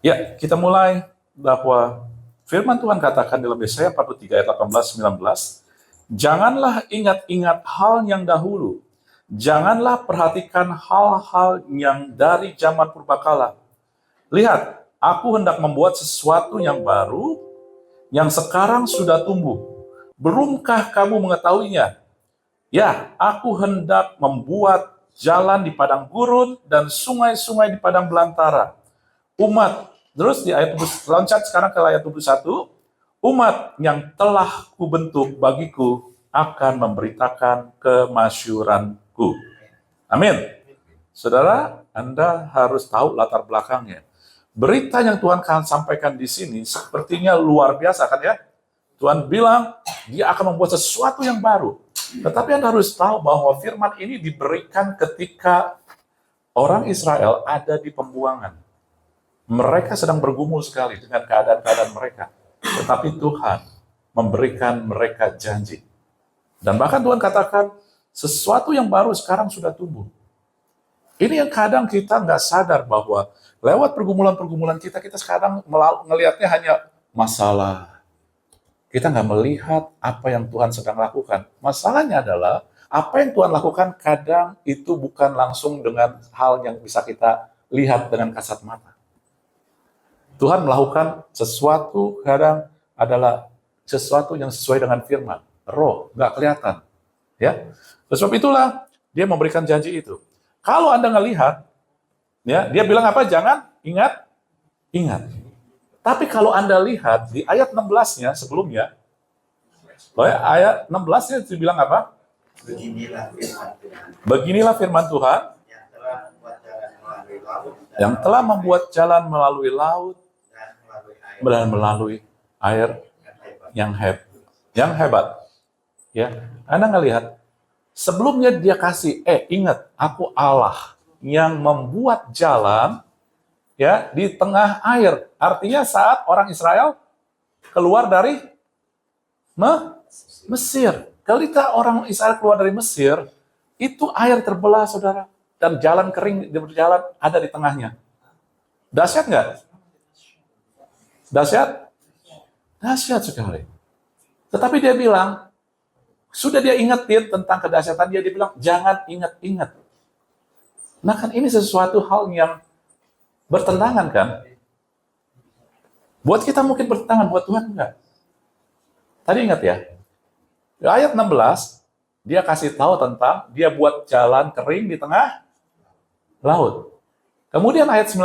Ya, kita mulai bahwa firman Tuhan katakan dalam Yesaya 43 ayat 18-19, janganlah ingat-ingat hal yang dahulu, janganlah perhatikan hal-hal yang dari zaman purbakala. Lihat, aku hendak membuat sesuatu yang baru, yang sekarang sudah tumbuh. Belumkah kamu mengetahuinya? Ya, aku hendak membuat jalan di padang gurun dan sungai-sungai di padang belantara. Terus di ayat 20, loncat sekarang ke ayat 21, umat yang telah kubentuk bagiku akan memberitakan kemasyuranku. Amin. Saudara, Anda harus tahu latar belakangnya. Berita yang Tuhan akan sampaikan di sini sepertinya luar biasa kan ya? Tuhan bilang dia akan membuat sesuatu yang baru. Tetapi Anda harus tahu bahwa firman ini diberikan ketika orang Israel ada di pembuangan. Mereka sedang bergumul sekali dengan keadaan-keadaan mereka. Tetapi Tuhan memberikan mereka janji. Dan bahkan Tuhan katakan, sesuatu yang baru sekarang sudah tumbuh. Ini yang kadang kita nggak sadar bahwa lewat pergumulan-pergumulan kita sekarang melihatnya hanya masalah. Kita nggak melihat apa yang Tuhan sedang lakukan. Masalahnya adalah, apa yang Tuhan lakukan kadang itu bukan langsung dengan hal yang bisa kita lihat dengan kasat mata. Tuhan melakukan sesuatu kadang adalah sesuatu yang sesuai dengan firman. Roh, nggak kelihatan. Ya, sebab itulah dia memberikan janji itu. Kalau Anda ngelihat, ya, dia bilang apa? Jangan ingat. Tapi kalau Anda lihat di ayat 16-nya sebelumnya, ayat 16-nya dibilang apa? Beginilah firman Tuhan yang telah membuat jalan melalui laut dan melalui air yang hebat. Ya, Anda ngelihat sebelumnya dia kasih, ingat, aku Allah yang membuat jalan ya di tengah air. Artinya saat orang Israel keluar dari Mesir. Ketika orang Israel keluar dari Mesir, itu air terbelah, saudara, dan jalan kering berjalan ada di tengahnya. Dahsyat nggak? Dahsyat sekali. Tetapi dia bilang, sudah dia ingetin tentang kedahsyatan dia bilang, jangan ingat-ingat. Nah kan ini sesuatu hal yang bertentangan kan? Buat kita mungkin bertentangan, buat Tuhan enggak. Tadi ingat ya, di ayat 16, dia kasih tahu tentang dia buat jalan kering di tengah laut. Kemudian ayat 19,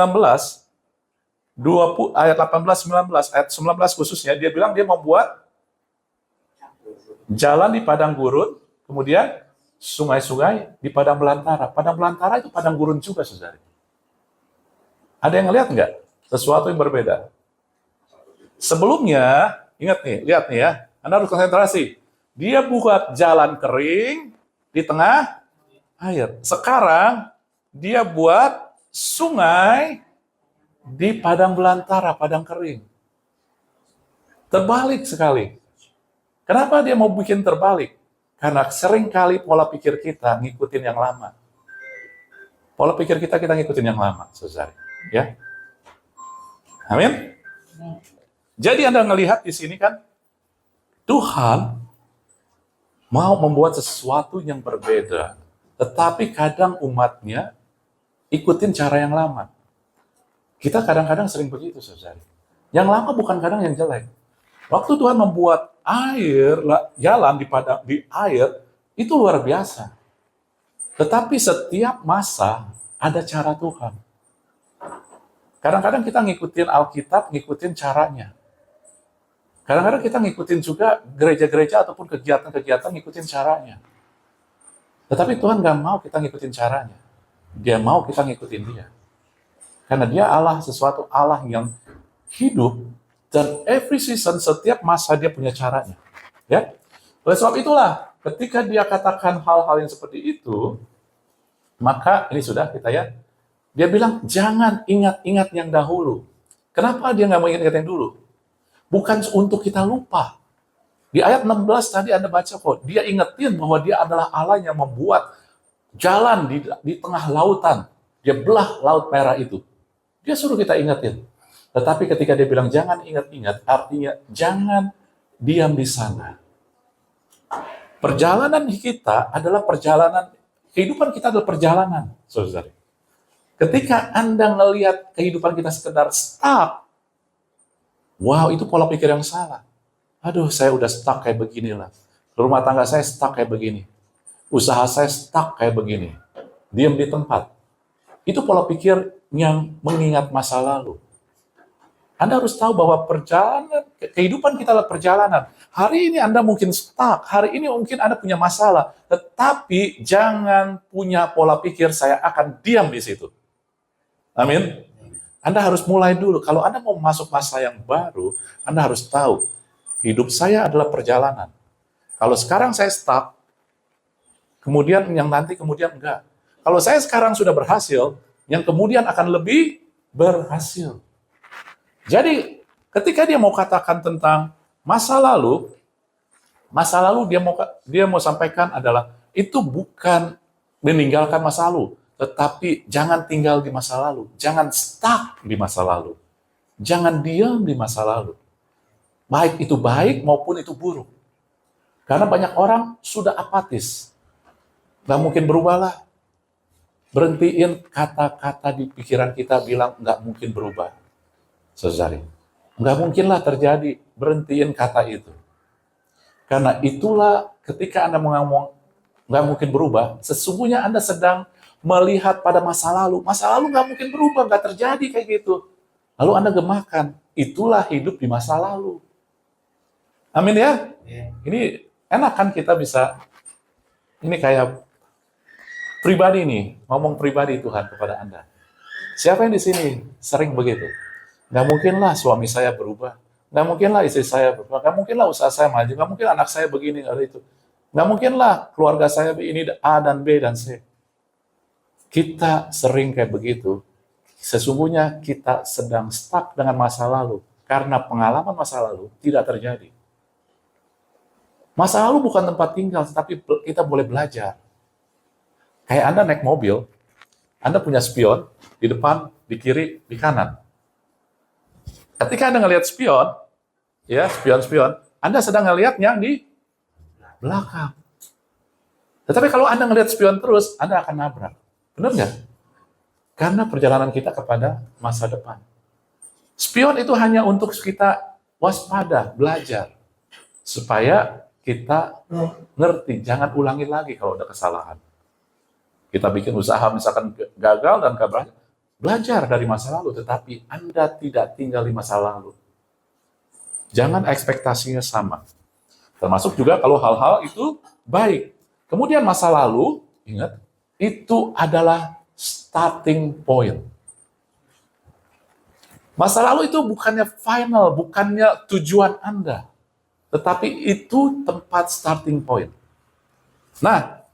20, ayat 18-19, ayat 19 khususnya, dia bilang dia membuat jalan di padang gurun, kemudian sungai-sungai di padang belantara. Padang belantara itu padang gurun juga, saudara. Ada yang ngelihat nggak? Sesuatu yang berbeda. Sebelumnya, ingat nih, lihat nih ya, Anda harus konsentrasi. Dia buat jalan kering di tengah air. Sekarang, dia buat sungai di padang belantara, padang kering. Terbalik sekali. Kenapa dia mau bikin terbalik? Karena seringkali pola pikir kita ngikutin yang lama. Pola pikir kita ngikutin yang lama, saudara. Ya. Amin. Jadi Anda ngelihat di sini kan, Tuhan mau membuat sesuatu yang berbeda. Tetapi kadang umatnya ikutin cara yang lama. Kita kadang-kadang sering begitu, saudara. Yang lama bukan kadang yang jelek. Waktu Tuhan membuat air, jalan di air, itu luar biasa. Tetapi setiap masa ada cara Tuhan. Kadang-kadang kita ngikutin Alkitab, ngikutin caranya. Kadang-kadang kita ngikutin juga gereja-gereja ataupun kegiatan-kegiatan ngikutin caranya. Tetapi Tuhan gak mau kita ngikutin caranya. Dia mau kita ngikutin dia. Karena dia Allah, sesuatu Allah yang hidup, dan every season, setiap masa dia punya caranya. Ya. Oleh sebab itulah, ketika dia katakan hal-hal yang seperti itu, maka ini sudah kita ya, dia bilang, jangan ingat-ingat yang dahulu. Kenapa dia nggak mau ingat yang dulu? Bukan untuk kita lupa. Di ayat 16 tadi Anda baca kok, dia ingetin bahwa dia adalah Allah yang membuat jalan di tengah lautan. Dia belah laut merah itu. Dia suruh kita ingetin. Tetapi ketika dia bilang jangan ingat-ingat, artinya jangan diam di sana. Perjalanan kita adalah perjalanan, kehidupan kita adalah perjalanan, saudara. Ketika Anda melihat kehidupan kita sekedar stuck, wow, itu pola pikir yang salah. Aduh, saya udah stuck kayak beginilah. Rumah tangga saya stuck kayak begini. Usaha saya stuck kayak begini. Diam di tempat. Itu pola pikir yang mengingat masa lalu. Anda harus tahu bahwa perjalanan, kehidupan kita adalah perjalanan. Hari ini Anda mungkin stuck, hari ini mungkin Anda punya masalah, tetapi jangan punya pola pikir saya akan diam di situ. Amin. Anda harus mulai dulu. Kalau Anda mau masuk masa yang baru, Anda harus tahu, hidup saya adalah perjalanan. Kalau sekarang saya stuck, kemudian yang nanti kemudian enggak. Kalau saya sekarang sudah berhasil, yang kemudian akan lebih berhasil. Jadi, ketika dia mau katakan tentang masa lalu dia mau sampaikan adalah itu bukan meninggalkan masa lalu, tetapi jangan tinggal di masa lalu, jangan stuck di masa lalu, jangan diam di masa lalu. Baik itu baik maupun itu buruk. Karena banyak orang sudah apatis, nggak mungkin berubahlah. Berhentiin kata-kata di pikiran kita bilang nggak mungkin berubah. Saudari, nggak mungkinlah terjadi, berhentiin kata itu. Karena itulah ketika Anda ngomong nggak mungkin berubah, sesungguhnya Anda sedang melihat pada masa lalu. Masa lalu nggak mungkin berubah, nggak terjadi kayak gitu. Lalu Anda gemakan, itulah hidup di masa lalu. Amin ya? Ini enak kan kita bisa, ini kayak pribadi nih, ngomong pribadi Tuhan kepada Anda. Siapa yang di sini sering begitu? Nggak mungkinlah suami saya berubah. Nggak mungkinlah istri saya berubah. Nggak mungkinlah usaha saya maju. Nggak mungkin anak saya begini, ada itu. Nggak mungkinlah keluarga saya ini A dan B dan C. Kita sering kayak begitu. Sesungguhnya kita sedang stuck dengan masa lalu. Karena pengalaman masa lalu tidak terjadi. Masa lalu bukan tempat tinggal, tapi kita boleh belajar. Kayak Anda naik mobil, Anda punya spion di depan, di kiri, di kanan. Ketika Anda ngelihat spion, ya spion-spion, Anda sedang ngelihat yang di belakang. Tetapi kalau Anda ngelihat spion terus, Anda akan nabrak. Benar nggak? Karena perjalanan kita kepada masa depan. Spion itu hanya untuk kita waspada, belajar. Supaya kita ngerti, jangan ulangi lagi kalau ada kesalahan. Kita bikin usaha misalkan gagal dan gak belajar dari masa lalu, tetapi Anda tidak tinggal di masa lalu. Jangan ekspektasinya sama. Termasuk juga kalau hal-hal itu baik. Kemudian masa lalu, ingat, itu adalah starting point. Masa lalu itu bukannya final, bukannya tujuan Anda. Tetapi itu tempat starting point. Nah,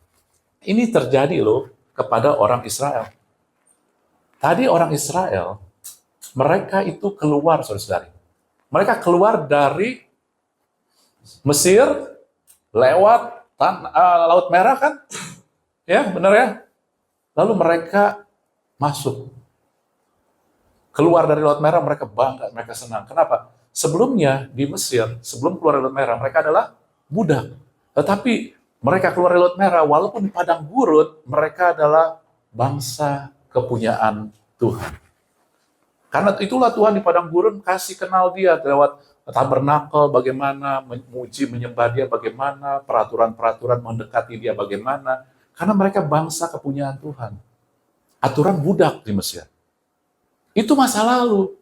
ini terjadi loh kepada orang Israel. Tadi orang Israel, mereka itu keluar, saudara-saudari. Mereka keluar dari Mesir, lewat Laut Merah kan? Ya, benar ya? Lalu mereka masuk. Keluar dari Laut Merah, mereka bangga, mereka senang. Kenapa? Sebelumnya di Mesir, sebelum keluar dari Laut Merah, mereka adalah budak. Tetapi mereka keluar dari Laut Merah, walaupun di padang gurun, mereka adalah bangsa kepunyaan Tuhan. Karena itulah Tuhan di padang gurun kasih kenal dia lewat tabernakel, bagaimana memuji, menyembah dia, bagaimana peraturan-peraturan mendekati dia, bagaimana. Karena mereka bangsa kepunyaan Tuhan. Aturan budak di Mesir. Itu masa lalu.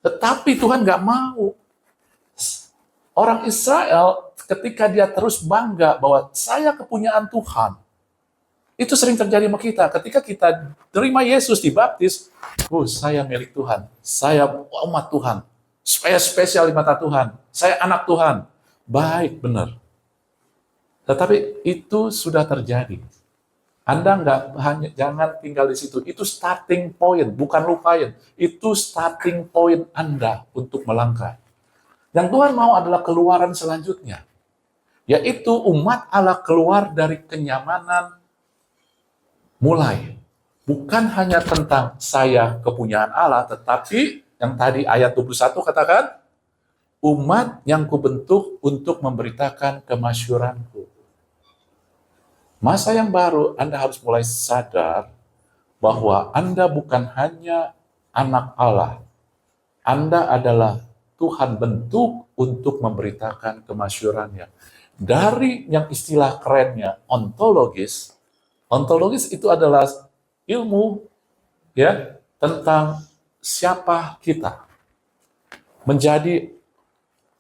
Tetapi Tuhan nggak mau. Orang Israel ketika dia terus bangga bahwa saya kepunyaan Tuhan, itu sering terjadi sama kita. Ketika kita terima Yesus dibaptis, saya milik Tuhan, saya umat Tuhan, saya spesial di mata Tuhan, saya anak Tuhan. Baik, benar. Tetapi itu sudah terjadi. Anda jangan tinggal di situ. Itu starting point, bukan lupain. Itu starting point Anda untuk melangkah. Yang Tuhan mau adalah keluaran selanjutnya. Yaitu umat Allah keluar dari kenyamanan mulai. Bukan hanya tentang saya kepunyaan Allah, tetapi Yang tadi ayat 21 katakan, umat yang kubentuk untuk memberitakan kemasyhuranku. Masa yang baru, Anda harus mulai sadar bahwa Anda bukan hanya anak Allah. Anda adalah Tuhan bentuk untuk memberitakan kemasyhurannya. Dari yang istilah kerennya ontologis, ontologis itu adalah ilmu ya tentang siapa kita. Menjadi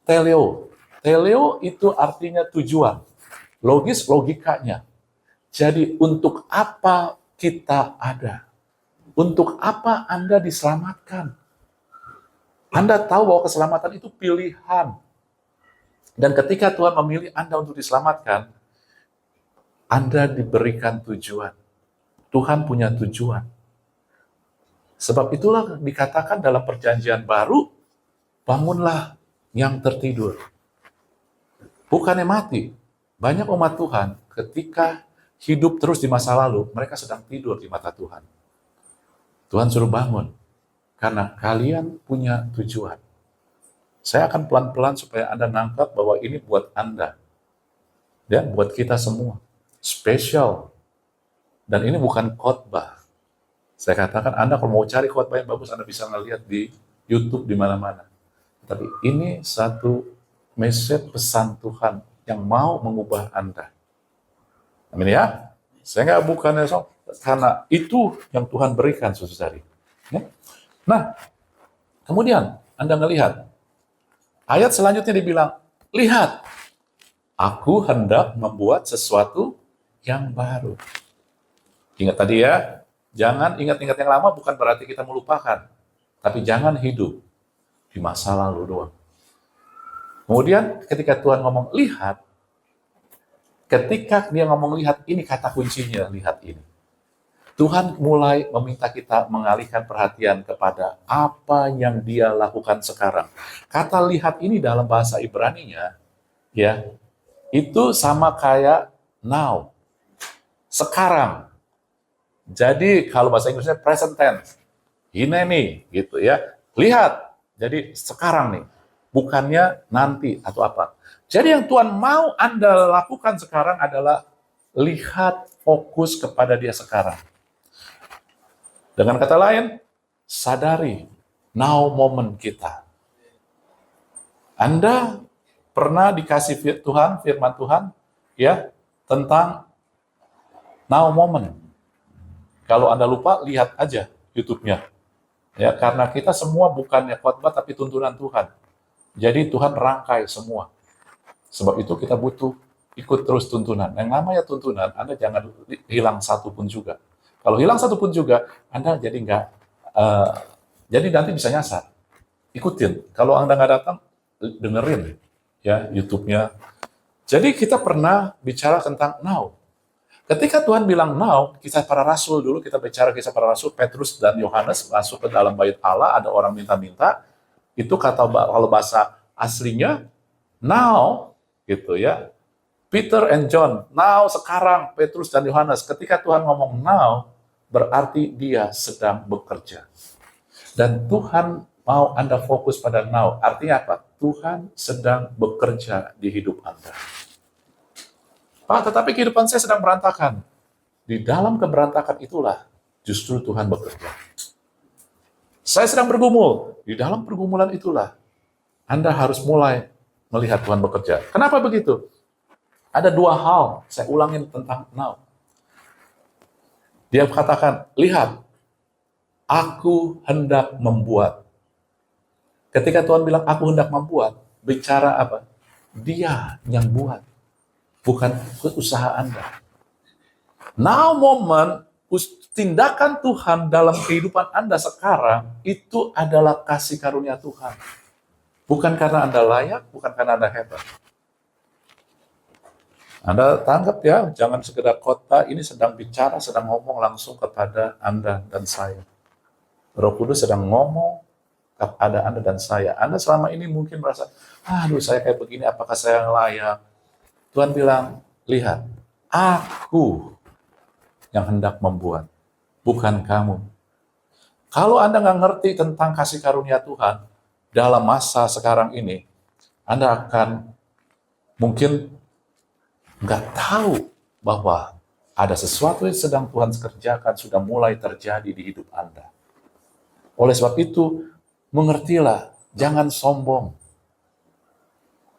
teleo. Teleo itu artinya tujuan. Logis logikanya. Jadi untuk apa kita ada? Untuk apa Anda diselamatkan? Anda tahu bahwa keselamatan itu pilihan. Dan ketika Tuhan memilih Anda untuk diselamatkan, Anda diberikan tujuan. Tuhan punya tujuan. Sebab itulah dikatakan dalam perjanjian baru, bangunlah yang tertidur. Bukannya mati. Banyak umat Tuhan ketika hidup terus di masa lalu, mereka sedang tidur di mata Tuhan. Tuhan suruh bangun, karena kalian punya tujuan. Saya akan pelan-pelan supaya Anda nangkap bahwa ini buat Anda. Ya, buat kita semua. Spesial. Dan ini bukan khotbah. Saya katakan Anda kalau mau cari khotbah yang bagus, Anda bisa ngelihat di YouTube di mana-mana. Tapi ini satu message pesan Tuhan yang mau mengubah Anda. Amin ya. Saya nggak bukannya karena itu yang Tuhan berikan, saudara-saudari. Ya. Nah, kemudian Anda melihat ayat selanjutnya dibilang, lihat, aku hendak membuat sesuatu yang baru. Ingat tadi ya, jangan ingat-ingat yang lama bukan berarti kita melupakan, tapi jangan hidup di masa lalu doang. Kemudian ketika Tuhan ngomong lihat, ketika dia ngomong lihat, ini kata kuncinya, lihat ini. Tuhan mulai meminta kita mengalihkan perhatian kepada apa yang dia lakukan sekarang. Kata lihat ini dalam bahasa Ibraninya, ya, itu sama kayak now, sekarang. Jadi kalau bahasa Inggrisnya present tense, ini nih, gitu ya. Lihat, jadi sekarang nih, bukannya nanti atau apa. Jadi yang Tuhan mau Anda lakukan sekarang adalah lihat, fokus kepada dia sekarang. Dengan kata lain, sadari now moment kita. Anda pernah dikasih Tuhan, firman Tuhan, ya, tentang now moment. Kalau Anda lupa, lihat aja YouTube-nya. Ya, karena kita semua bukannya khotbah tapi tuntunan Tuhan. Jadi Tuhan rangkai semua. Sebab itu kita butuh ikut terus tuntunan. Yang namanya tuntunan, Anda jangan hilang satu pun juga. Kalau hilang satu pun juga, Anda jadi jadi nanti bisa nyasar. Ikutin. Kalau Anda nggak datang, dengerin ya YouTube-nya. Jadi kita pernah bicara tentang now. Ketika Tuhan bilang now, kisah para rasul dulu, kita bicara kisah para rasul, Petrus dan Yohanes masuk ke dalam bait Allah, ada orang minta-minta, itu kata kalau bahasa aslinya, now, gitu ya. Peter and John, now sekarang, Petrus dan Yohanes, ketika Tuhan ngomong now, berarti dia sedang bekerja. Dan Tuhan mau Anda fokus pada now, artinya apa? Tuhan sedang bekerja di hidup Anda. Pak, tetapi kehidupan saya sedang berantakan. Di dalam keberantakan itulah justru Tuhan bekerja. Saya sedang bergumul. Di dalam pergumulan itulah Anda harus mulai melihat Tuhan bekerja. Kenapa begitu? Ada dua hal, saya ulangin tentang now. Dia katakan, lihat, aku hendak membuat. Ketika Tuhan bilang, aku hendak membuat, bicara apa? Dia yang buat. Bukan usaha Anda. Now moment, tindakan Tuhan dalam kehidupan Anda sekarang, itu adalah kasih karunia Tuhan. Bukan karena Anda layak, bukan karena Anda hebat. Anda tangkap ya, jangan sekedar khotbah, ini sedang bicara, sedang ngomong langsung kepada Anda dan saya. Roh Kudus sedang ngomong kepada Anda dan saya. Anda selama ini mungkin merasa, aduh saya kayak begini, apakah saya layak? Tuhan bilang, lihat, aku yang hendak membuat, bukan kamu. Kalau Anda nggak ngerti tentang kasih karunia Tuhan dalam masa sekarang ini, Anda akan mungkin nggak tahu bahwa ada sesuatu yang sedang Tuhan kerjakan, sudah mulai terjadi di hidup Anda. Oleh sebab itu, mengertilah, jangan sombong.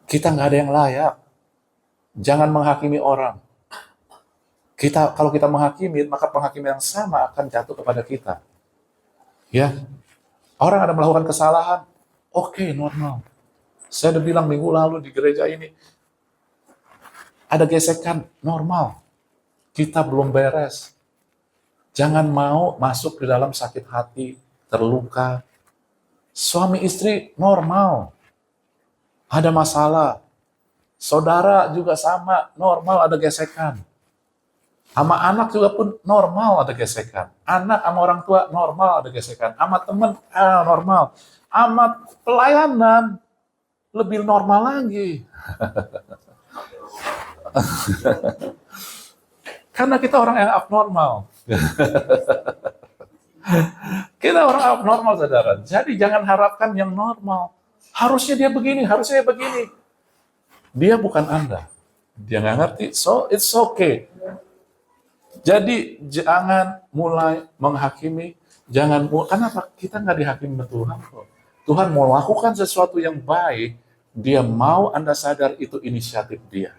Kita nggak ada yang layak. Jangan menghakimi orang. Kalau kita menghakimi, maka penghakiman yang sama akan jatuh kepada kita. Ya, orang ada melakukan kesalahan, oke, normal. Saya udah bilang minggu lalu di gereja ini, ada gesekan, normal. Kita belum beres. Jangan mau masuk ke dalam sakit hati, terluka. Suami istri normal. Ada masalah. Saudara juga sama, normal ada gesekan. Sama anak juga pun normal ada gesekan. Anak sama orang tua normal ada gesekan. Sama teman normal. Sama pelayanan lebih normal lagi. Karena kita orang yang abnormal. Kita orang abnormal, saudara. Jadi jangan harapkan yang normal. Harusnya dia begini, harusnya dia begini. Dia bukan Anda. Dia nggak ngerti, so it's okay. Jadi jangan mulai menghakimi, kenapa? Kita nggak dihakimi Tuhan kok. Tuhan mau lakukan sesuatu yang baik, dia mau Anda sadar itu inisiatif dia.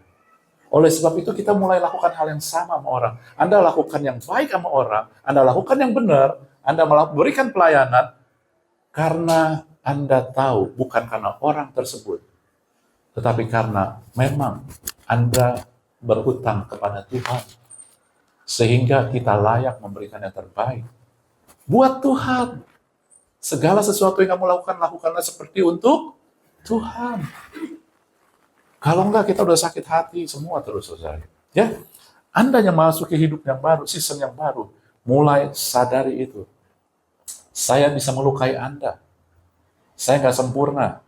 Oleh sebab itu kita mulai lakukan hal yang sama sama orang. Anda lakukan yang baik sama orang, Anda lakukan yang benar, Anda berikan pelayanan, karena Anda tahu, bukan karena orang tersebut, tetapi karena memang Anda berhutang kepada Tuhan, sehingga kita layak memberikan yang terbaik. Buat Tuhan. Segala sesuatu yang kamu lakukan, lakukanlah seperti untuk Tuhan. Kalau enggak, kita udah sakit hati semua terus, saudara. Ya, Anda yang masuk ke hidup yang baru, season yang baru, mulai sadari itu. Saya bisa melukai Anda. Saya nggak sempurna.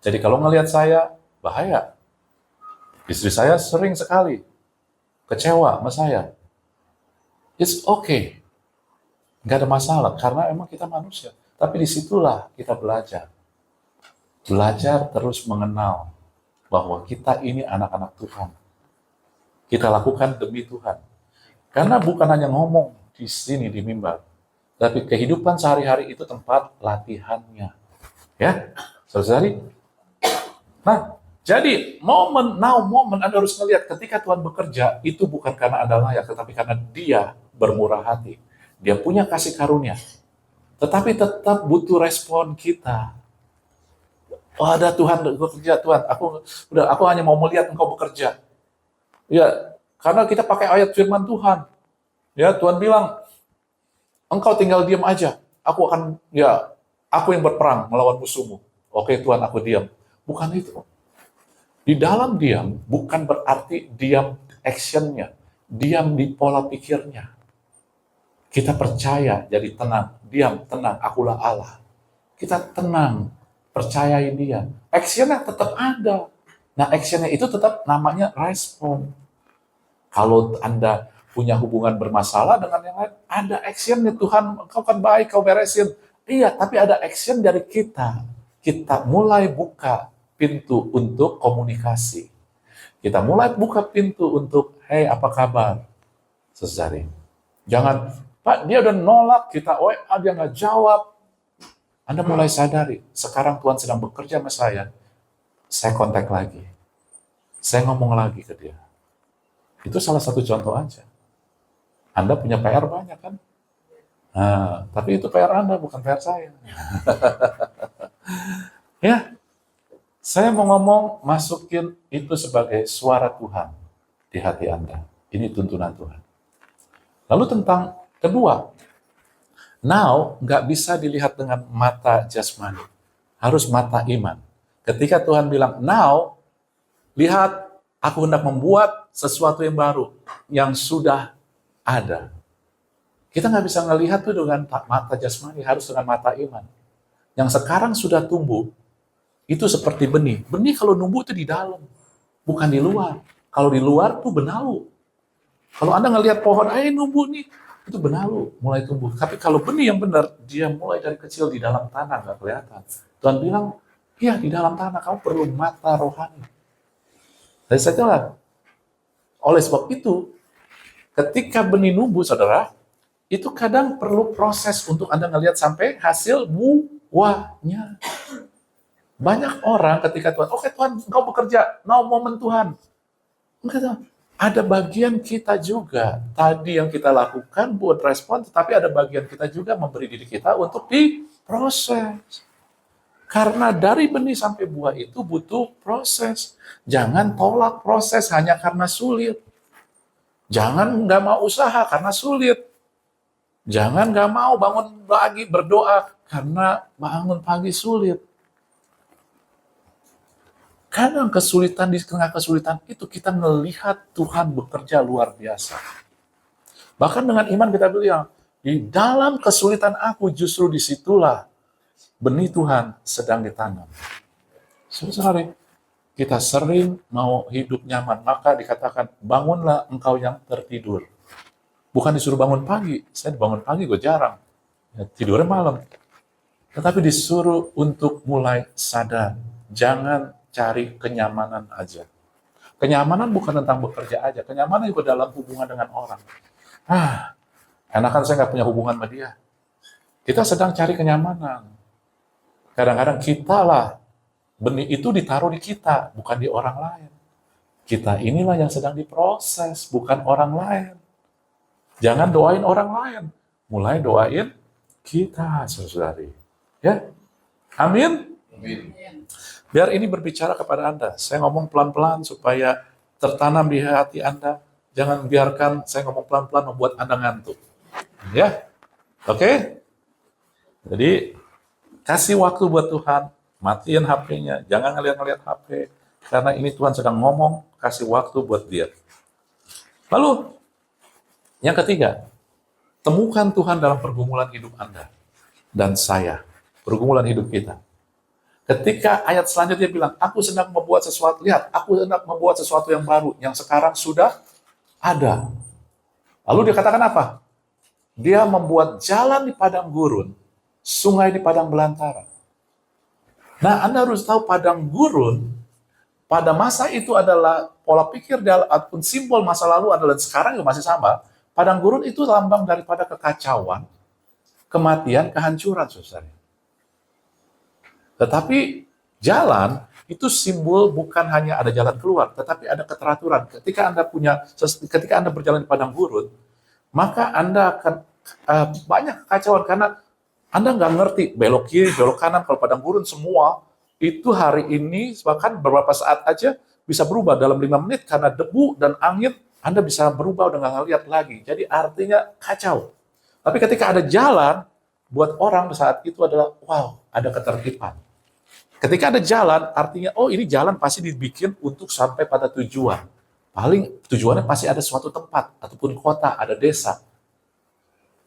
Jadi kalau ngelihat saya, bahaya. Istri saya sering sekali kecewa sama saya. It's okay. Nggak ada masalah, karena emang kita manusia. Tapi disitulah kita belajar. Belajar terus mengenal bahwa kita ini anak-anak Tuhan. Kita lakukan demi Tuhan. Karena bukan hanya ngomong di sini, di mimbar, tapi kehidupan sehari-hari itu tempat latihannya. Ya, saudari. Nah, jadi momen Anda harus melihat ketika Tuhan bekerja, itu bukan karena Anda layak, tetapi karena Dia bermurah hati. Dia punya kasih karunia. Tetapi tetap butuh respon kita. Oh, ada Tuhan bekerja, Tuhan. Aku hanya mau melihat Engkau bekerja. Ya, karena kita pakai ayat firman Tuhan. Ya, Tuhan bilang, Engkau tinggal diam aja. Aku yang berperang melawan musuhmu. Oke, Tuhan, aku diam. Bukan itu. Di dalam diam bukan berarti diam actionnya, diam di pola pikirnya. Kita percaya, jadi tenang, diam, tenang, akulah Allah. Kita tenang, percayai dia. Actionnya tetap ada. Nah, actionnya itu tetap namanya respon. Kalau Anda punya hubungan bermasalah dengan yang lain, ada actionnya. Tuhan, Engkau kan baik, Kau beresin. Iya, tapi ada action dari kita. Kita mulai buka pintu untuk komunikasi. Kita mulai buka pintu untuk, hey, apa kabar? Saudari. Jangan, Pak, dia udah nolak, kita WA, dia nggak jawab. Anda mulai sadari, sekarang Tuhan sedang bekerja sama saya kontak lagi. Saya ngomong lagi ke dia. Itu salah satu contoh aja. Anda punya PR banyak kan? Nah, tapi itu PR Anda, bukan PR saya. Ya, saya mau ngomong, masukin itu sebagai suara Tuhan di hati Anda. Ini tuntunan Tuhan. Lalu tentang kedua, now nggak bisa dilihat dengan mata jasmani, harus mata iman. Ketika Tuhan bilang, now, lihat, aku hendak membuat sesuatu yang baru, yang sudah ada. Kita nggak bisa ngelihat itu dengan mata jasmani, harus dengan mata iman. Yang sekarang sudah tumbuh, itu seperti benih. Benih kalau numbuh itu di dalam, bukan di luar. Kalau di luar tuh benalu. Kalau Anda ngelihat pohon, numbuh nih, itu benalu mulai tumbuh. Tapi kalau benih yang benar, dia mulai dari kecil di dalam tanah, nggak kelihatan. Tuhan bilang, iya di dalam tanah, kamu perlu mata rohani. Dan saya bilang, oleh sebab itu, ketika benih numbuh, saudara, itu kadang perlu proses untuk Anda ngelihat sampai hasil buahnya. Banyak orang ketika Tuhan, oke Tuhan, engkau bekerja, no momen Tuhan. Enggak, ada bagian kita juga. Tadi yang kita lakukan buat respon, tetapi ada bagian kita juga memberi diri kita untuk diproses. Karena dari benih sampai buah itu butuh proses. Jangan tolak proses hanya karena sulit. Jangan nggak mau usaha karena sulit. Jangan nggak mau bangun pagi berdoa karena bangun pagi sulit. Kadang kesulitan, di tengah kesulitan itu kita melihat Tuhan bekerja luar biasa. Bahkan dengan iman kita bilang, di dalam kesulitan aku justru disitulah benih Tuhan sedang ditanam. Saudara, kita sering mau hidup nyaman, maka dikatakan, bangunlah engkau yang tertidur. Bukan disuruh bangun pagi, saya bangun pagi gue jarang, ya, tidurnya malam. Tetapi disuruh untuk mulai sadar, jangan cari kenyamanan aja. Kenyamanan bukan tentang bekerja aja, kenyamanan juga dalam hubungan dengan orang. Enakan saya nggak punya hubungan sama dia. Kita sedang cari kenyamanan. Kadang-kadang kita lah, benih itu ditaruh di kita, bukan di orang lain. Kita inilah yang sedang diproses, bukan orang lain. Jangan doain orang lain, mulai doain kita, saudari. Ya, amin. Biar ini berbicara kepada Anda. Saya ngomong pelan-pelan supaya tertanam di hati Anda. Jangan biarkan saya ngomong pelan-pelan membuat Anda ngantuk. Ya, oke? Jadi, kasih waktu buat Tuhan. Matiin HP-nya. Jangan ngeliat-ngeliat HP. Karena ini Tuhan sedang ngomong, kasih waktu buat dia. Lalu, yang ketiga, temukan Tuhan dalam pergumulan hidup Anda dan saya. Pergumulan hidup kita. Ketika ayat selanjutnya bilang, aku sedang membuat sesuatu, lihat, aku sedang membuat sesuatu yang baru, yang sekarang sudah ada. Lalu dia katakan apa? Dia membuat jalan di padang gurun, sungai di padang belantara. Nah, Anda harus tahu padang gurun, pada masa itu adalah pola pikir ataupun simbol masa lalu adalah sekarang juga masih sama. Padang gurun itu lambang daripada kekacauan, kematian, kehancuran, saudara. Tetapi jalan itu simbol bukan hanya ada jalan keluar, tetapi ada keteraturan. Ketika Anda berjalan di padang gurun, maka Anda akan banyak kekacauan karena Anda nggak ngerti belok kiri, belok kanan. Kalau padang gurun semua itu hari ini bahkan beberapa saat aja bisa berubah dalam 5 menit karena debu dan angin. Anda bisa berubah udah nggak ngeliat lagi. Jadi artinya kacau. Tapi ketika ada jalan, buat orang saat itu adalah wow, ada ketertiban. Ketika ada jalan, artinya, oh ini jalan pasti dibikin untuk sampai pada tujuan. Paling tujuannya pasti ada suatu tempat, ataupun kota, ada desa.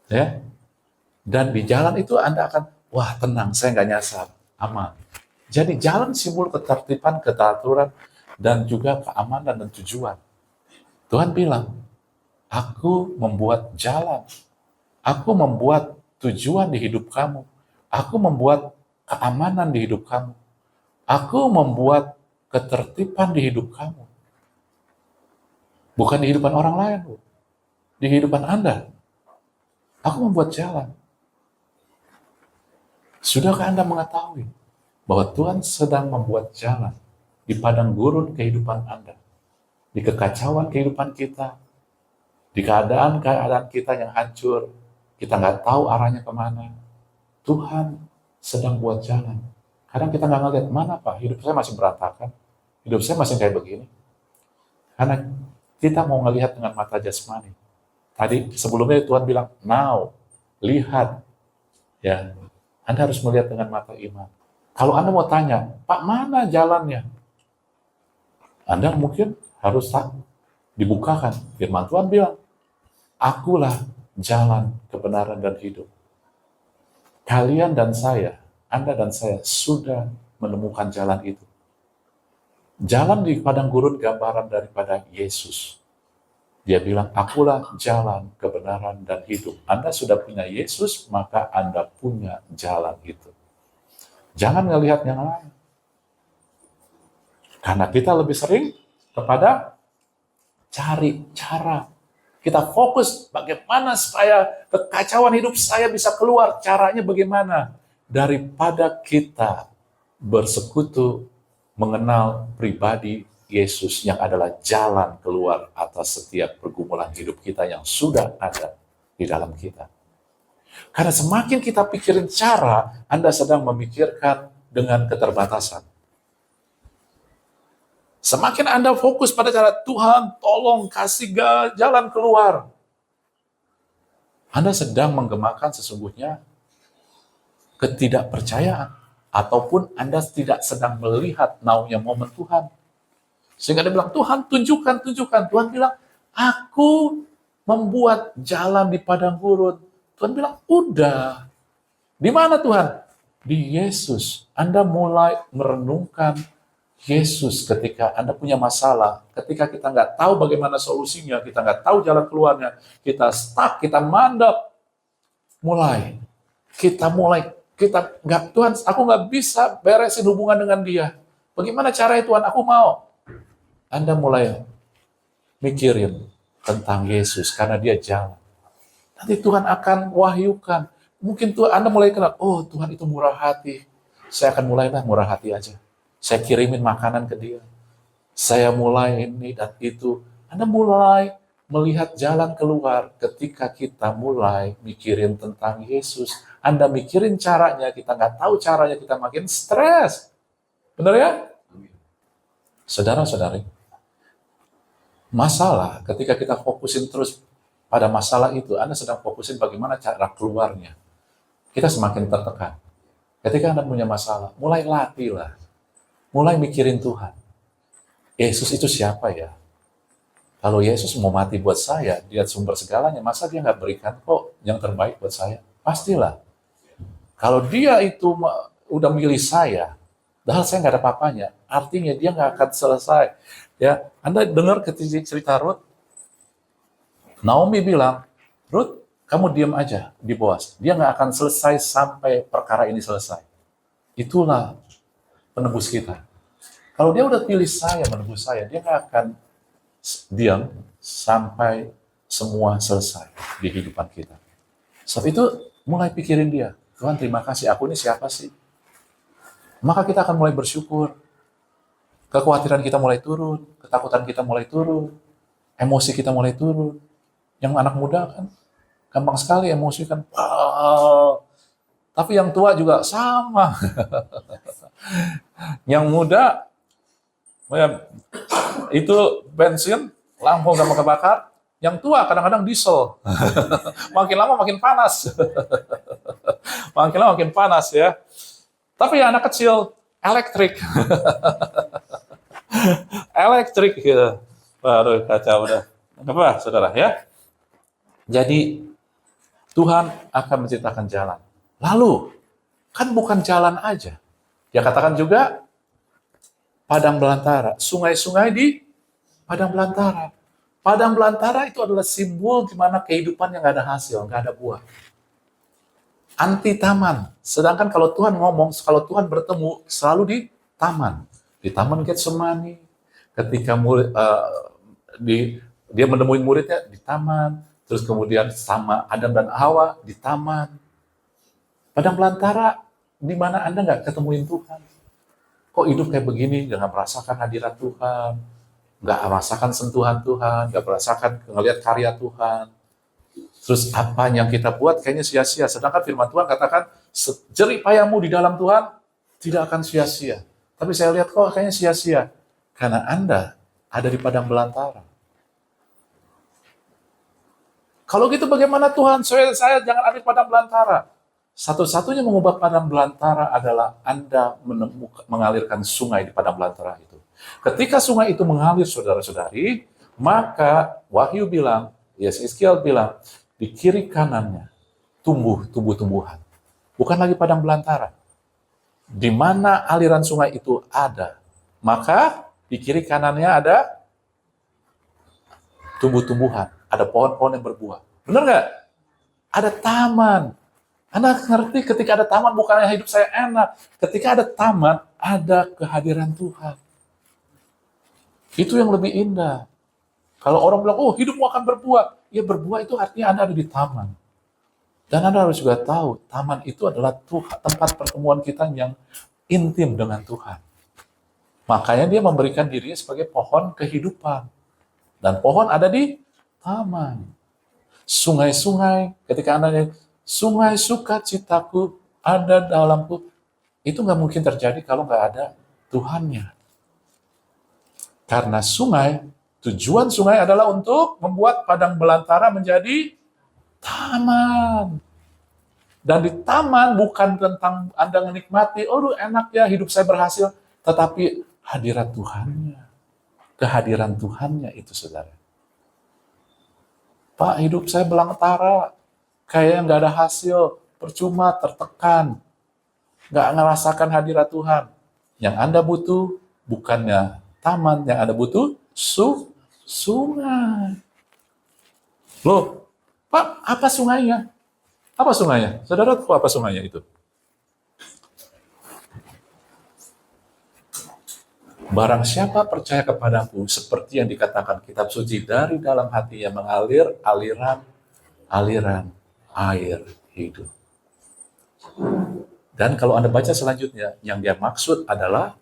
Ya. Dan di jalan itu Anda akan, wah tenang, saya nggak nyasar, aman. Jadi jalan simbol ketertiban, keteraturan, dan juga keamanan dan tujuan. Tuhan bilang, aku membuat jalan, aku membuat tujuan di hidup kamu, aku membuat keamanan di hidup kamu. Aku membuat ketertiban di hidup kamu. Bukan di kehidupan orang lain, Bu. Di kehidupan Anda. Aku membuat jalan. Sudahkah Anda mengetahui bahwa Tuhan sedang membuat jalan di padang gurun kehidupan Anda? Di kekacauan kehidupan kita, di keadaan-keadaan kita yang hancur, kita nggak tahu arahnya kemana. Tuhan sedang buat jalan. Kadang kita nggak ngeliat, mana Pak, hidup saya masih berantakan, hidup saya masih kayak begini. Karena kita mau ngelihat dengan mata jasmani. Tadi sebelumnya Tuhan bilang, now, lihat. Ya, Anda harus melihat dengan mata iman. Kalau Anda mau tanya, Pak, mana jalannya? Anda mungkin harus dibukakan. Firman Tuhan bilang, akulah jalan, kebenaran, dan hidup. Kalian dan saya, Anda dan saya sudah menemukan jalan itu. Jalan di padang gurun gambaran daripada Yesus. Dia bilang, akulah jalan, kebenaran, dan hidup. Anda sudah punya Yesus, maka Anda punya jalan itu. Jangan ngelihat yang lain. Karena kita lebih sering kepada cari cara. Kita fokus bagaimana supaya kekacauan hidup saya bisa keluar. Caranya bagaimana? Daripada kita bersekutu mengenal pribadi Yesus yang adalah jalan keluar atas setiap pergumulan hidup kita yang sudah ada di dalam kita. Karena semakin kita pikirin cara, Anda sedang memikirkan dengan keterbatasan. Semakin Anda fokus pada cara, Tuhan tolong kasih jalan keluar, Anda sedang menggemakan sesungguhnya ketidakpercayaan. Ataupun Anda tidak sedang melihat naunya momen Tuhan. Sehingga dia bilang, Tuhan tunjukkan. Tuhan bilang, aku membuat jalan di padang gurun. Tuhan bilang, udah. Di mana Tuhan? Di Yesus. Anda mulai merenungkan Yesus ketika Anda punya masalah, ketika kita nggak tahu bagaimana solusinya, kita nggak tahu jalan keluarnya, kita stuck, kita mandap, kita nggak, Tuhan, aku nggak bisa beresin hubungan dengan dia. Bagaimana caranya Tuhan? Aku mau. Anda mulai mikirin tentang Yesus karena dia jalan. Nanti Tuhan akan wahyukan. Mungkin Tuhan Anda mulai kenal, oh Tuhan itu murah hati. Saya akan mulailah murah hati aja. Saya kirimin makanan ke dia. Saya mulai ini dan itu. Anda mulai melihat jalan keluar ketika kita mulai mikirin tentang Yesus. Anda mikirin caranya, kita nggak tahu caranya, kita makin stres. Benar ya? Saudara-saudari, masalah ketika kita fokusin terus pada masalah itu, Anda sedang fokusin bagaimana cara keluarnya. Kita semakin tertekan. Ketika Anda punya masalah, mulai latihlah. Mulai mikirin Tuhan. Yesus itu siapa ya? Kalau Yesus mau mati buat saya, dia sumber segalanya, masa dia nggak berikan kok yang terbaik buat saya? Pastilah. Kalau dia itu udah milih saya, padahal saya nggak ada apa-apanya, artinya dia nggak akan selesai. Ya, Anda dengar ketika cerita Ruth, Naomi bilang, Ruth, kamu diam aja di Boaz. Dia nggak akan selesai sampai perkara ini selesai. Itulah penebus kita. Kalau dia udah pilih saya, menebus saya, dia nggak akan diam sampai semua selesai di kehidupan kita. Sebab itu mulai pikirin dia, Tuhan terima kasih, aku ini siapa sih? Maka kita akan mulai bersyukur. Kekhawatiran kita mulai turun, ketakutan kita mulai turun, emosi kita mulai turun. Yang anak muda kan gampang sekali emosi kan. Tapi yang tua juga sama. Yang muda itu bensin, lampu udah mau kebakar. Yang tua kadang-kadang diesel. Makin lama makin panas. Makin lama makin panas ya. Tapi yang anak kecil, elektrik. Elektrik gitu. Baru kacau udah. Apa saudara ya? Jadi Tuhan akan menciptakan jalan. Lalu, kan bukan jalan aja. Dia katakan juga padang belantara, sungai-sungai di padang belantara. Padang belantara itu adalah simbol di mana kehidupan yang nggak ada hasil, nggak ada buah. Anti taman. Sedangkan kalau Tuhan ngomong, kalau Tuhan bertemu selalu di taman. Di Taman Getsemani, ketika dia menemui muridnya di taman, terus kemudian sama Adam dan Hawa di taman. Padang belantara, di mana Anda nggak ketemuin Tuhan. Kok hidup kayak begini, nggak merasakan hadirat Tuhan, nggak merasakan sentuhan Tuhan, nggak merasakan ngelihat karya Tuhan. Terus apa yang kita buat kayaknya sia-sia. Sedangkan firman Tuhan katakan, jerih payahmu di dalam Tuhan tidak akan sia-sia. Tapi saya lihat kok kayaknya sia-sia. Karena Anda ada di padang belantara. Kalau gitu bagaimana Tuhan? Saya jangan ada di padang belantara. Satu-satunya mengubah padang belantara adalah Anda mengalirkan sungai di padang belantara itu. Ketika sungai itu mengalir, saudara-saudari, maka Wahyu bilang, Yeskiel bilang, di kiri kanannya tumbuh tumbuh-tumbuhan. Bukan lagi padang belantara. Di mana aliran sungai itu ada, maka di kiri kanannya ada tumbuh-tumbuhan, ada pohon-pohon yang berbuah. Benar nggak? Ada taman. Anda ngerti ketika ada taman bukannya hidup saya enak. Ketika ada taman, ada kehadiran Tuhan. Itu yang lebih indah. Kalau orang bilang, oh hidupmu akan berbuah. Ya berbuah itu artinya Anda ada di taman. Dan Anda harus juga tahu, taman itu adalah Tuhan, tempat pertemuan kita yang intim dengan Tuhan. Makanya dia memberikan dirinya sebagai pohon kehidupan. Dan pohon ada di taman. Sungai-sungai, ketika Anda lihat, sungai sukacitaku ada dalamku, itu nggak mungkin terjadi kalau nggak ada Tuhannya. Karena sungai, tujuan sungai adalah untuk membuat padang belantara menjadi taman. Dan di taman bukan tentang Anda menikmati, oh enak ya hidup saya berhasil, tetapi hadirat Tuhannya. Kehadiran Tuhannya itu, saudara. Pak, hidup saya belantara, kayaknya nggak ada hasil, percuma, tertekan, nggak ngerasakan hadirat Tuhan. Yang Anda butuh bukannya taman, yang Anda butuh sungai. Loh, Pak, apa sungainya? Apa sungainya? Saudara tahu apa sungainya itu? Barang siapa percaya kepadaku, seperti yang dikatakan kitab suci, dari dalam hatinya mengalir aliran air hidup. Dan kalau Anda baca selanjutnya, yang dia maksud adalah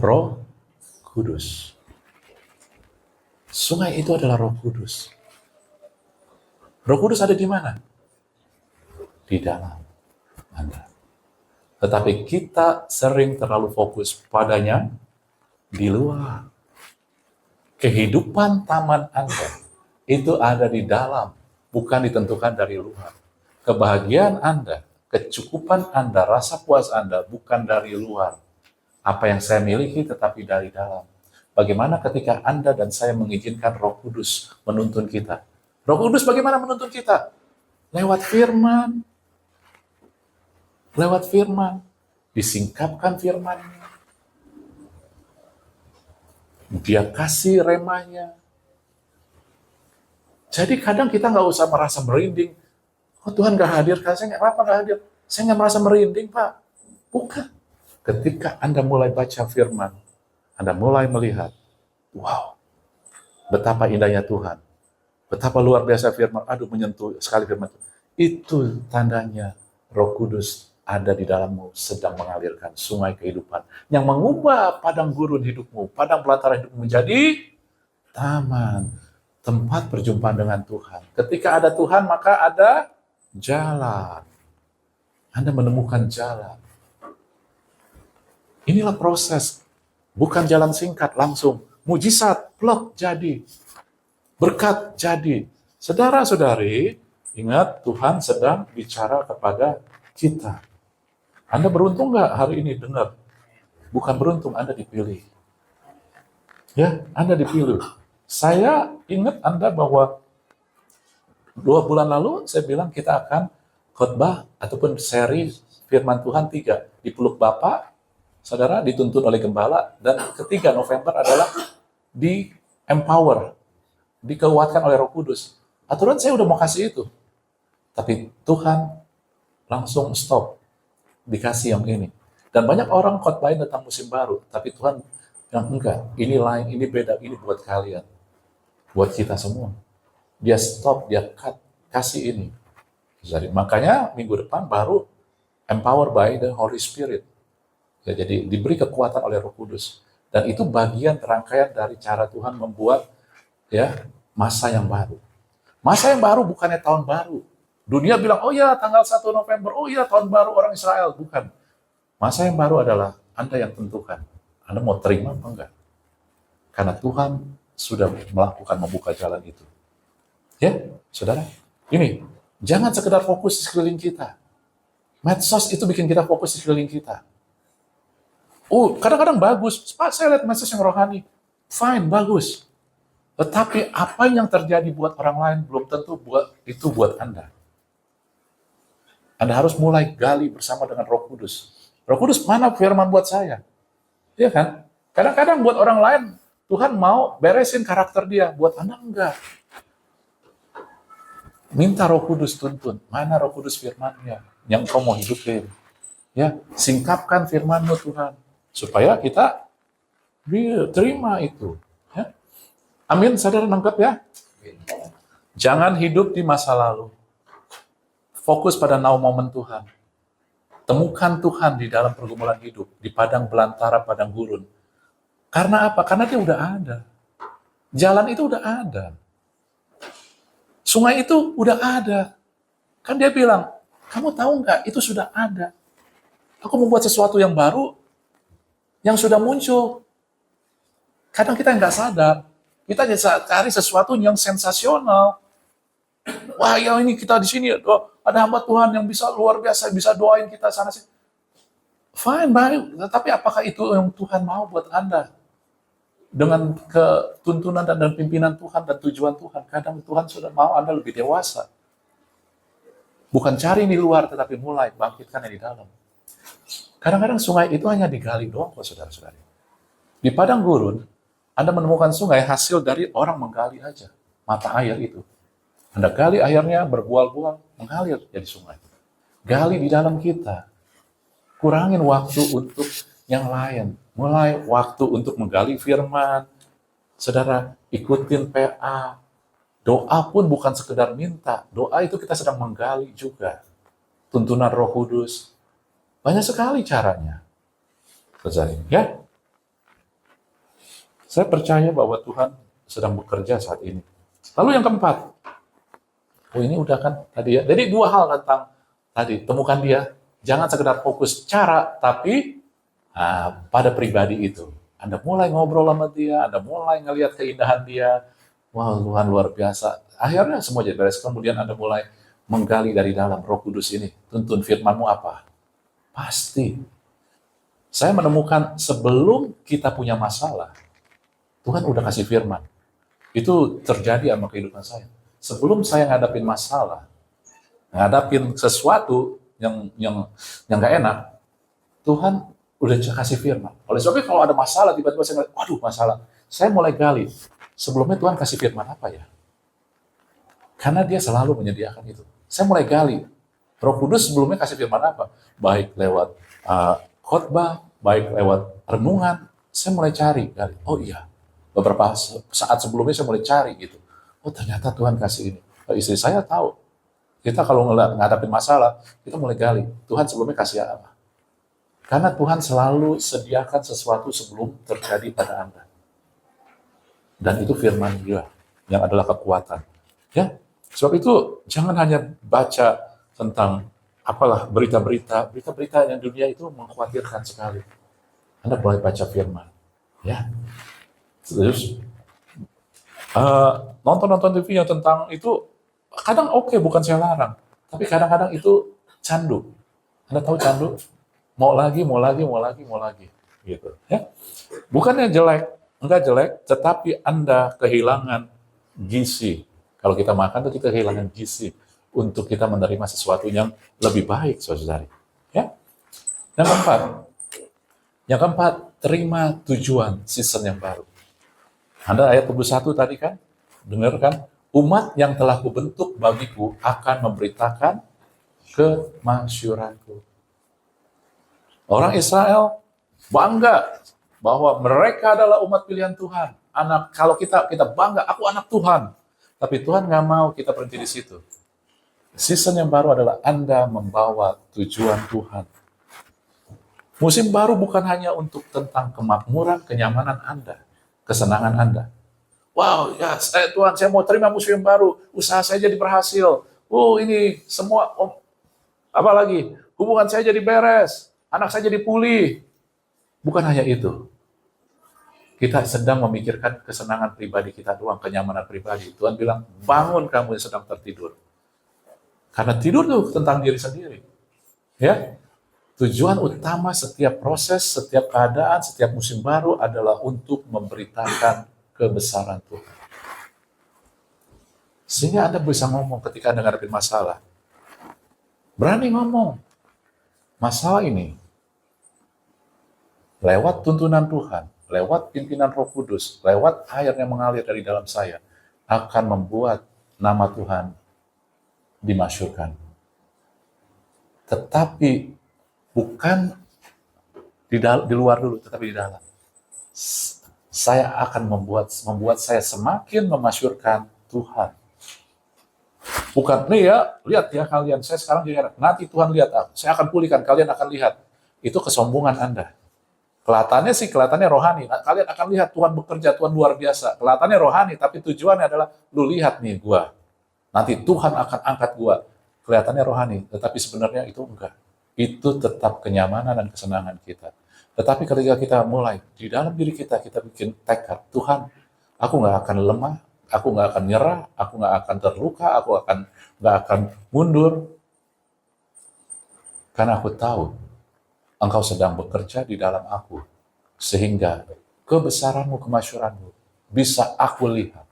Roh Kudus. Sungai itu adalah Roh Kudus. Roh Kudus ada di mana? Di dalam Anda. Tetapi kita sering terlalu fokus padanya di luar. Kehidupan taman Anda itu ada di dalam, bukan ditentukan dari luar. Kebahagiaan Anda, kecukupan Anda, rasa puas Anda bukan dari luar. Apa yang saya miliki tetapi dari dalam. Bagaimana ketika Anda dan saya mengizinkan Roh Kudus menuntun kita? Roh Kudus bagaimana menuntun kita? Lewat firman. Lewat firman. Disingkapkan firman-Nya. Dia kasih remanya. Jadi kadang kita nggak usah merasa merinding. Oh Tuhan nggak hadir, saya nggak apa nggak hadir. Saya nggak merasa merinding, Pak. Bukan. Ketika Anda mulai baca firman, Anda mulai melihat, wow, betapa indahnya Tuhan. Betapa luar biasa firman, aduh menyentuh sekali firman. Itu tandanya Roh Kudus ada di dalammu, sedang mengalirkan sungai kehidupan yang mengubah padang gurun hidupmu, padang belantara hidupmu menjadi taman, tempat perjumpaan dengan Tuhan. Ketika ada Tuhan, maka ada jalan. Anda menemukan jalan. Inilah proses, bukan jalan singkat langsung. Mujizat, plok, jadi. Berkat, jadi. Saudara-saudari, ingat Tuhan sedang bicara kepada kita. Anda beruntung nggak hari ini dengar? Bukan beruntung, Anda dipilih. Ya, Anda dipilih. Saya ingat Anda bahwa 2 bulan lalu saya bilang kita akan khotbah ataupun seri firman Tuhan 3. Dipeluk Bapa, saudara, dituntun oleh gembala, dan ketiga November adalah di empower, dikuatkan oleh Roh Kudus. Aturan saya udah mau kasih itu. Tapi Tuhan langsung stop. Dikasih yang ini. Dan banyak orang khotbahin tentang musim baru, tapi Tuhan bilang enggak, ini lain, ini beda, ini buat kalian. Buat kita semua. Dia stop, dia cut, kasih ini. Jadi makanya minggu depan baru empower by the Holy Spirit. Ya, jadi diberi kekuatan oleh Roh Kudus. Dan itu bagian rangkaian dari cara Tuhan membuat ya masa yang baru. Masa yang baru bukannya tahun baru. Dunia bilang, oh ya tanggal 1 November, oh ya tahun baru orang Israel. Bukan. Masa yang baru adalah Anda yang tentukan. Anda mau terima apa enggak? Karena Tuhan sudah melakukan, membuka jalan itu. Ya, saudara. Ini, jangan sekedar fokus di sekeliling kita. Medsos itu bikin kita fokus di sekeliling kita. Oh, kadang-kadang bagus. Pak, saya lihat medsos yang rohani. Fine, bagus. Tetapi apa yang terjadi buat orang lain belum tentu buat Anda. Anda harus mulai gali bersama dengan Roh Kudus. Roh Kudus, mana firman buat saya? Iya kan? Kadang-kadang buat orang lain, Tuhan mau beresin karakter dia, buat Anda enggak. Minta Roh Kudus tuntun, mana Roh Kudus firman-Nya yang kau mau hidupin. Ya, singkapkan firman-Mu Tuhan, supaya kita terima itu. Ya. Amin, saudara nangkep ya? Jangan hidup di masa lalu. Fokus pada now moment Tuhan. Temukan Tuhan di dalam pergumulan hidup, di padang belantara, padang gurun. Karena apa? Karena dia udah ada. Jalan itu udah ada. Sungai itu udah ada. Kan dia bilang, kamu tahu nggak, itu sudah ada. Aku membuat sesuatu yang baru, yang sudah muncul. Kadang kita nggak sadar. Kita cari sesuatu yang sensasional. Wah, ya ini kita di sini ada hamba Tuhan yang bisa luar biasa, bisa doain kita sana sini. Fine, baik. Tapi apakah itu yang Tuhan mau buat Anda? Dengan ketuntunan dan pimpinan Tuhan dan tujuan Tuhan, kadang Tuhan sudah mau Anda lebih dewasa. Bukan cari di luar, tetapi mulai bangkitkan yang di dalam. Kadang-kadang sungai itu hanya digali doang kok, saudara-saudari. Di padang gurun, Anda menemukan sungai hasil dari orang menggali aja mata air itu. Anda gali airnya, berbual-bual, mengalir jadi sungai. Gali di dalam kita. Kurangin waktu untuk yang lain. Mulai waktu untuk menggali firman. Saudara, ikutin PA. Doa pun bukan sekedar minta. Doa itu kita sedang menggali juga. Tuntunan Roh Kudus. Banyak sekali caranya. Saudara, ya. Saya percaya bahwa Tuhan sedang bekerja saat ini. Lalu yang keempat. Oh, ini udah kan tadi ya. Jadi dua hal tentang tadi. Temukan dia. Jangan sekedar fokus cara, tapi pada pribadi itu. Anda mulai ngobrol sama dia, Anda mulai ngelihat keindahan dia. Wah, Tuhan luar biasa. Akhirnya semua jadi beres. Kemudian Anda mulai menggali dari dalam Roh Kudus ini. Tuntun firman-Mu apa? Pasti. Saya menemukan sebelum kita punya masalah, Tuhan udah kasih firman. Itu terjadi sama kehidupan saya. Sebelum saya ngadapin masalah, ngadapin sesuatu yang nggak enak, Tuhan udah kasih firman. Oleh sebab itu kalau ada masalah, tiba-tiba saya ngeliat, waduh masalah. Saya mulai gali. Sebelumnya Tuhan kasih firman apa ya? Karena dia selalu menyediakan itu. Saya mulai gali. Roh Kudus sebelumnya kasih firman apa? Baik lewat khotbah, baik lewat renungan. Saya mulai cari. Gali. Oh iya, beberapa saat sebelumnya saya mulai cari gitu. Oh ternyata Tuhan kasih ini. Istri saya tahu. Kita kalau ngadapin masalah, kita mulai gali. Tuhan sebelumnya kasih apa? Karena Tuhan selalu sediakan sesuatu sebelum terjadi pada Anda. Dan itu firman Dia yang adalah kekuatan. Ya, sebab itu jangan hanya baca tentang apalah berita-berita yang dunia itu mengkhawatirkan sekali. Anda boleh baca firman. Ya, terus nonton TV yang tentang itu kadang oke, bukan saya larang. Tapi kadang-kadang itu candu. Anda tahu candu? Mau lagi, gitu. Ya, bukannya jelek, enggak jelek, tetapi Anda kehilangan gizi. Kalau kita makan itu kita kehilangan gizi untuk kita menerima sesuatu yang lebih baik, saudari. Ya, yang keempat, terima tujuan season yang baru. Anda ayat 21 tadi kan, dengar kan? Umat yang telah kubentuk bagiku akan memberitakan kemasyuranku. Orang Israel bangga bahwa mereka adalah umat pilihan Tuhan. Kalau kita bangga, aku anak Tuhan. Tapi Tuhan nggak mau kita berhenti di situ. Season yang baru adalah Anda membawa tujuan Tuhan. Musim baru bukan hanya untuk tentang kemakmuran, kenyamanan Anda, kesenangan Anda. Wow, ya Tuhan, saya mau terima musim baru, usaha saya jadi berhasil. Ini semua, apalagi hubungan saya jadi beres. Anak saya jadi pulih. Bukan hanya itu. Kita sedang memikirkan kesenangan pribadi kita doang, kenyamanan pribadi. Tuhan bilang, bangun kamu yang sedang tertidur. Karena tidur itu tentang diri sendiri. Ya, tujuan utama setiap proses, setiap keadaan, setiap musim baru adalah untuk memberitakan kebesaran Tuhan. Sehingga Anda bisa ngomong ketika Anda ngadepin masalah. Berani ngomong. Masalah ini lewat tuntunan Tuhan, lewat pimpinan Roh Kudus, lewat air yang mengalir dari dalam saya, akan membuat nama Tuhan dimasyhurkan. Tetapi bukan di luar dulu, tetapi di dalam. Saya akan membuat saya semakin memasyhurkan Tuhan. Bukan, nih ya, lihat ya kalian, saya sekarang jadi anak. Nanti Tuhan lihat aku, saya akan pulihkan, kalian akan lihat. Itu kesombongan Anda. Kelihatannya rohani. Nah, kalian akan lihat Tuhan bekerja, Tuhan luar biasa. Kelihatannya rohani, tapi tujuannya adalah, lu lihat nih gua. Nanti Tuhan akan angkat gua. Kelihatannya rohani, tetapi sebenarnya itu enggak. Itu tetap kenyamanan dan kesenangan kita. Tetapi ketika kita mulai, di dalam diri kita bikin tekad, Tuhan, aku nggak akan lemah, aku nggak akan nyerah, aku nggak akan terluka, aku nggak akan mundur, karena aku tahu Engkau sedang bekerja di dalam aku, sehingga kebesaranmu, kemasyhuranmu bisa aku lihat.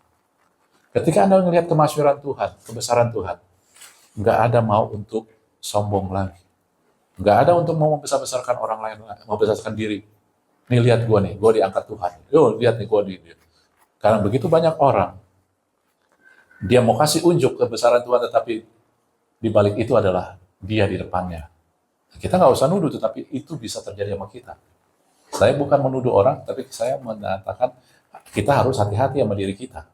Ketika Anda melihat kemasyhuran Tuhan, kebesaran Tuhan, nggak ada mau untuk sombong lagi. Nggak ada untuk mau membesar-besarkan orang lain, membesarkan diri. Nih lihat gue nih, gue diangkat Tuhan. Yo lihat nih gue di. Karena begitu banyak orang, dia mau kasih unjuk kebesaran Tuhan, tetapi di balik itu adalah dia di depannya. Kita nggak usah nuduh, tetapi itu bisa terjadi sama kita. Saya bukan menuduh orang, tapi saya mengatakan kita harus hati-hati sama diri kita.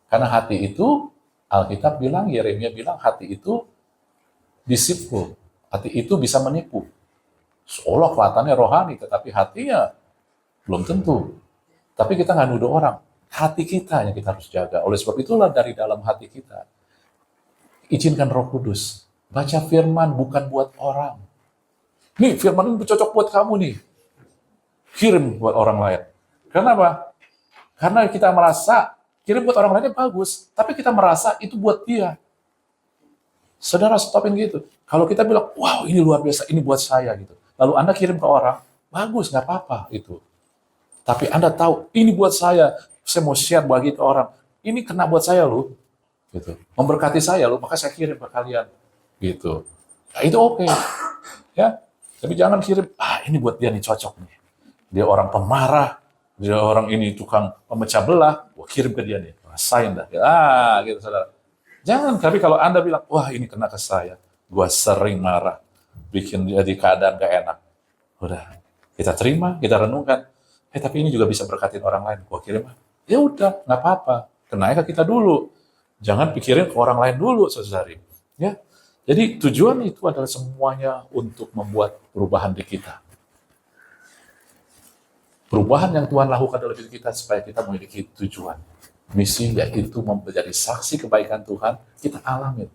Karena hati itu, Alkitab bilang, Yeremia bilang, hati itu deceitful. Hati itu bisa menipu. Seolah kelihatannya rohani, tetapi hatinya belum tentu. Tapi kita nggak nuduh orang. Hati kita yang kita harus jaga. Oleh sebab itulah dari dalam hati kita, izinkan Roh Kudus. Baca firman bukan buat orang. Nih, firman ini cocok buat kamu nih. Kirim buat orang lain. Kenapa? Karena kita merasa, kirim buat orang lainnya bagus, tapi kita merasa itu buat dia. Saudara, stopin gitu. Kalau kita bilang, wow ini luar biasa, ini buat saya gitu. Lalu Anda kirim ke orang, bagus, nggak apa-apa itu. Tapi Anda tahu, ini buat saya mau share bagi ke orang. Ini kena buat saya loh. Gitu. Memberkati saya loh, maka saya kirim ke kalian. Gitu. Nah, itu oke. Ya. Tapi jangan kirim, ini buat dia nih, cocok nih. Dia orang pemarah, dia orang ini tukang pemecah belah, gua kirim ke dia nih, rasain dah. Gitu saudara. Jangan, tapi kalau Anda bilang, wah ini kena ke saya, gua sering marah, bikin dia di keadaan gak enak. Udah, kita terima, kita renungkan. Tapi ini juga bisa berkatin orang lain, gua kirim. Ya udah, nggak apa-apa, kenanya ke kita dulu. Jangan pikirin ke orang lain dulu, saudari. Ya, jadi tujuan itu adalah semuanya untuk membuat perubahan di kita. Perubahan yang Tuhan lakukan dalam diri kita supaya kita memiliki tujuan. Misi yaitu menjadi saksi kebaikan Tuhan, kita alami,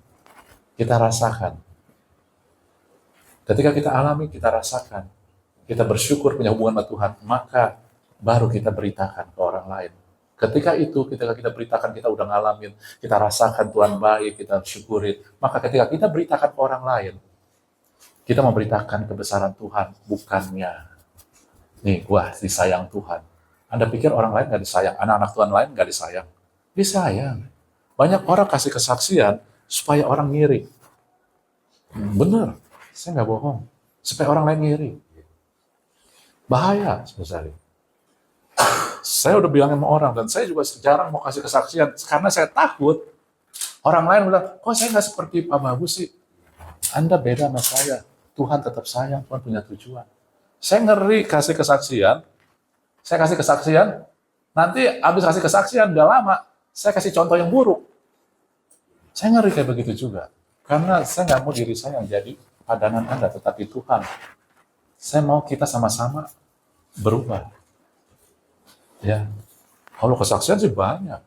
kita rasakan. Ketika kita alami, kita rasakan, kita bersyukur punya hubungan sama Tuhan, maka baru kita beritakan ke orang lain. Ketika kita beritakan, kita udah ngalamin, kita rasakan Tuhan baik, kita syukurin. Maka ketika kita beritakan ke orang lain, kita memberitakan kebesaran Tuhan, bukannya, nih, wah disayang Tuhan. Anda pikir orang lain nggak disayang, anak-anak Tuhan lain nggak disayang? Disayang. Banyak orang kasih kesaksian supaya orang ngiri. Bener, saya nggak bohong. Supaya orang lain ngiri. Bahaya sebenarnya. Saya udah bilangin sama orang, dan saya juga jarang mau kasih kesaksian, karena saya takut orang lain bilang, kok saya nggak seperti Pak Bagus sih? Anda beda sama saya. Tuhan tetap sayang, Tuhan punya tujuan. Saya ngeri kasih kesaksian, nanti habis kasih kesaksian, gak lama, saya kasih contoh yang buruk. Saya ngeri kayak begitu juga. Karena saya nggak mau diri saya yang jadi padanan Anda, tetapi Tuhan. Saya mau kita sama-sama berubah. Ya, kalau kesaksian sih banyak.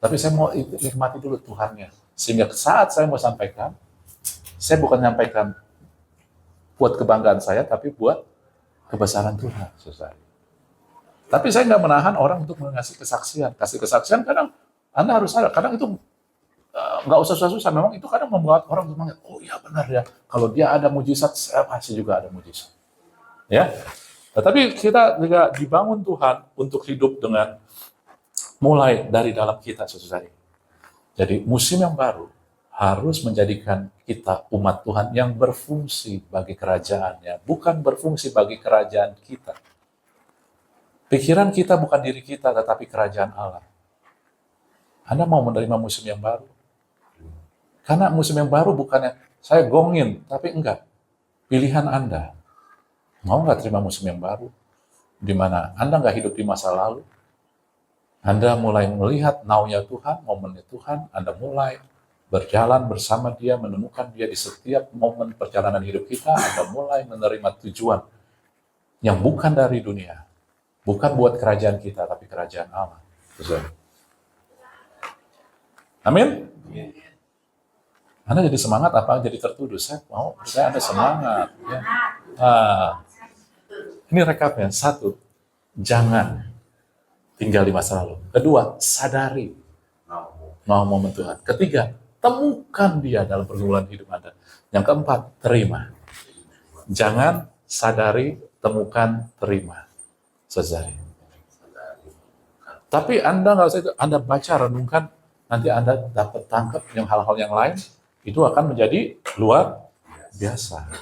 Tapi saya mau nikmati dulu Tuhannya. Sehingga saat saya mau sampaikan, saya bukan menyampaikan buat kebanggaan saya, tapi buat kebesaran Tuhan. Saudara. Tapi saya nggak menahan orang untuk mengasih kesaksian. Kasih kesaksian kadang Anda harus sadar, kadang itu nggak usah susah-susah. Memang itu kadang membuat orang semangat. Oh iya benar ya. Kalau dia ada mujizat, saya pasti juga ada mujizat. Ya. Tapi kita juga dibangun Tuhan untuk hidup dengan mulai dari dalam kita, saudara. Jadi musim yang baru harus menjadikan kita umat Tuhan yang berfungsi bagi kerajaannya, bukan berfungsi bagi kerajaan kita. Pikiran kita bukan diri kita, tetapi kerajaan Allah. Anda mau menerima musim yang baru? Karena musim yang baru bukannya saya gongin, tapi enggak. Pilihan Anda. Mau nggak terima musim yang baru? Di mana Anda nggak hidup di masa lalu? Anda mulai melihat now-nya Tuhan, momennya Tuhan, Anda mulai berjalan bersama Dia, menemukan Dia di setiap momen perjalanan hidup kita, Anda mulai menerima tujuan yang bukan dari dunia. Bukan buat kerajaan kita, tapi kerajaan Allah. Amin? Anda jadi semangat apa jadi tertuduh? Saya Anda semangat. Ya. Ini rekapnya. 1, jangan tinggal di masa lalu. 2, sadari mau momen Tuhan. 3, temukan Dia dalam pergumulan hidup Anda. Yang 4, terima. Jangan, sadari, temukan, terima. Selesai. Tapi Anda nggak usah itu, Anda baca, renungkan, nanti Anda dapat tangkap yang hal-hal yang lain, itu akan menjadi luar biasa.